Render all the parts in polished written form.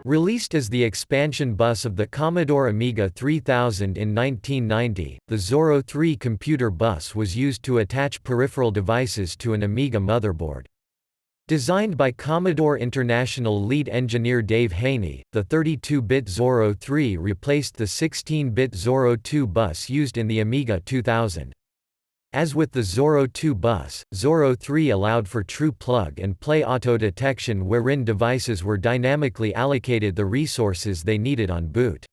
Released as the expansion bus of the Commodore Amiga 3000 in 1990, the Zorro III computer bus was used to attach peripheral devices to an Amiga motherboard. Designed by Commodore International lead engineer Dave Haynie, the 32-bit Zorro III replaced the 16-bit Zorro II bus used in the Amiga 2000. As with the Zorro II bus, Zorro III allowed for true plug-and-play auto-detection wherein devices were dynamically allocated the resources they needed on boot.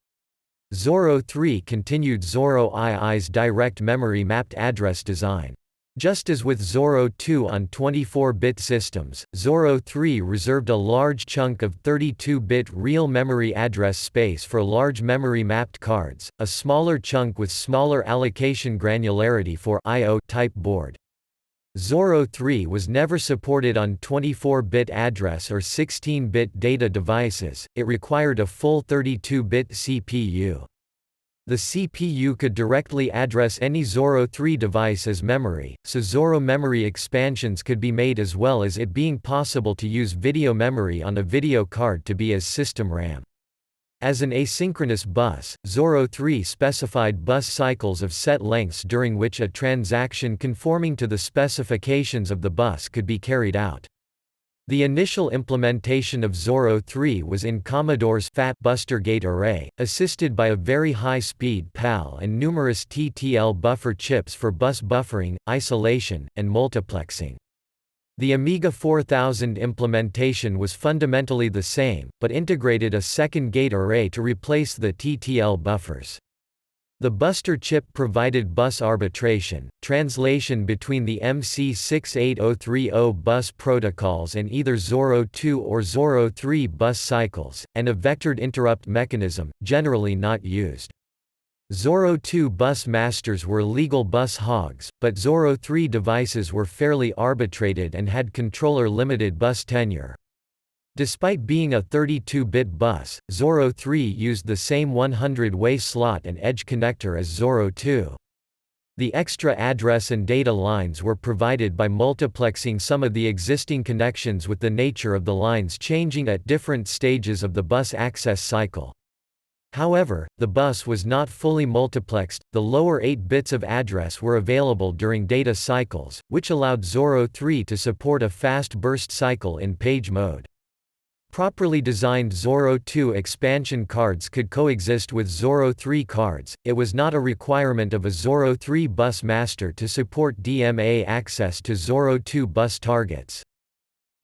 Zorro III continued Zorro II's direct memory mapped address design. Just as with Zorro II on 24-bit systems, Zorro III reserved a large chunk of 32-bit real memory address space for large memory mapped cards, a smaller chunk with smaller allocation granularity for I/O type board. Zorro III was never supported on 24-bit address or 16-bit data devices, it required a full 32-bit CPU. The CPU could directly address any Zorro III device as memory, so Zorro memory expansions could be made as well as it being possible to use video memory on a video card to be as system RAM. As an asynchronous bus, Zorro III specified bus cycles of set lengths during which a transaction conforming to the specifications of the bus could be carried out. The initial implementation of Zorro III was in Commodore's FAT Buster Gate Array, assisted by a very high-speed PAL and numerous TTL buffer chips for bus buffering, isolation, and multiplexing. The Amiga 4000 implementation was fundamentally the same, but integrated a second gate array to replace the TTL buffers. The Buster chip provided bus arbitration, translation between the MC68030 bus protocols and either Zorro II or Zorro III bus cycles, and a vectored interrupt mechanism, generally not used. Zorro II bus masters were legal bus hogs, but Zorro III devices were fairly arbitrated and had controller-limited bus tenure. Despite being a 32-bit bus, Zorro III used the same 100-way slot and edge connector as Zorro II. The extra address and data lines were provided by multiplexing some of the existing connections with the nature of the lines changing at different stages of the bus access cycle. However, the bus was not fully multiplexed, the lower 8 bits of address were available during data cycles, which allowed Zorro III to support a fast burst cycle in page mode. Properly designed Zorro II expansion cards could coexist with Zorro III cards. It was not a requirement of a Zorro III bus master to support DMA access to Zorro II bus targets.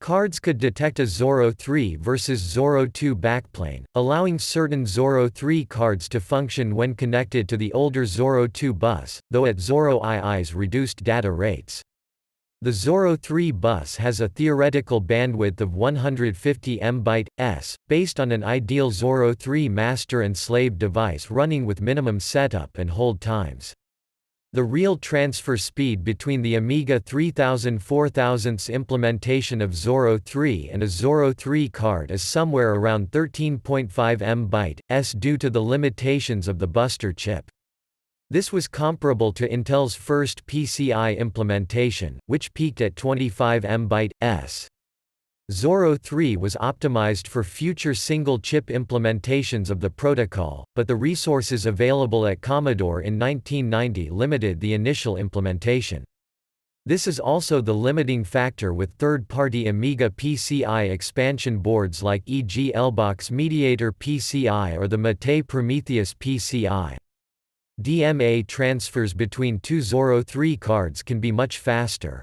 Cards could detect a Zorro III versus Zorro II backplane, allowing certain Zorro III cards to function when connected to the older Zorro II bus, though at Zorro II's reduced data rates. The Zorro III bus has a theoretical bandwidth of 150 MByte/s, based on an ideal Zorro III master and slave device running with minimum setup and hold times. The real transfer speed between the Amiga 3000/4000's implementation of Zorro III and a Zorro III card is somewhere around 13.5 MByte/s due to the limitations of the Buster chip. This was comparable to Intel's first PCI implementation, which peaked at 25 MByte/s. Zorro III was optimized for future single-chip implementations of the protocol, but the resources available at Commodore in 1990 limited the initial implementation. This is also the limiting factor with third-party Amiga PCI expansion boards like e.g. Elbox Mediator PCI or the Matay Prometheus PCI. DMA transfers between two Zorro III cards can be much faster.